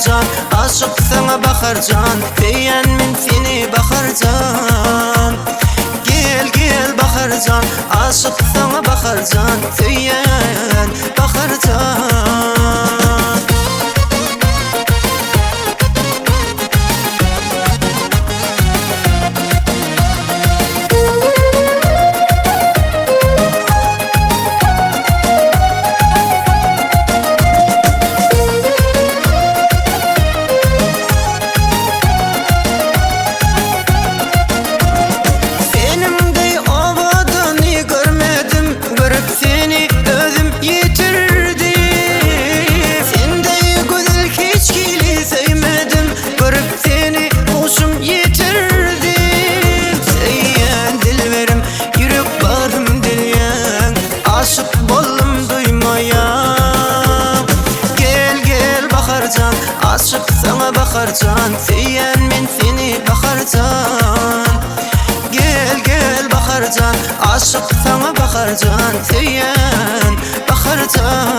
Baharcan, aşık sana Baharcan, diyen min seni Baharcan. Gel gel Baharcan, aşık sana Baharcan, diyen Baharcan. Aşık sana Baharcan, diyen min seni Baharcan. Gel gel Baharcan, aşık sana Baharcan, diyen Baharcan.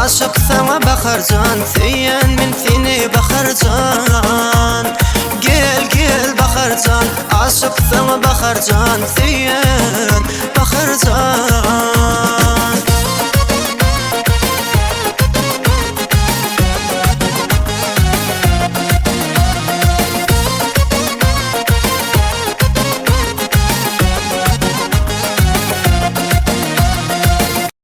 Aşık sana Baharcan, diyen min seni Baharcan. Gel gel Baharcan, aşık sana Baharcan, diyen Baharcan.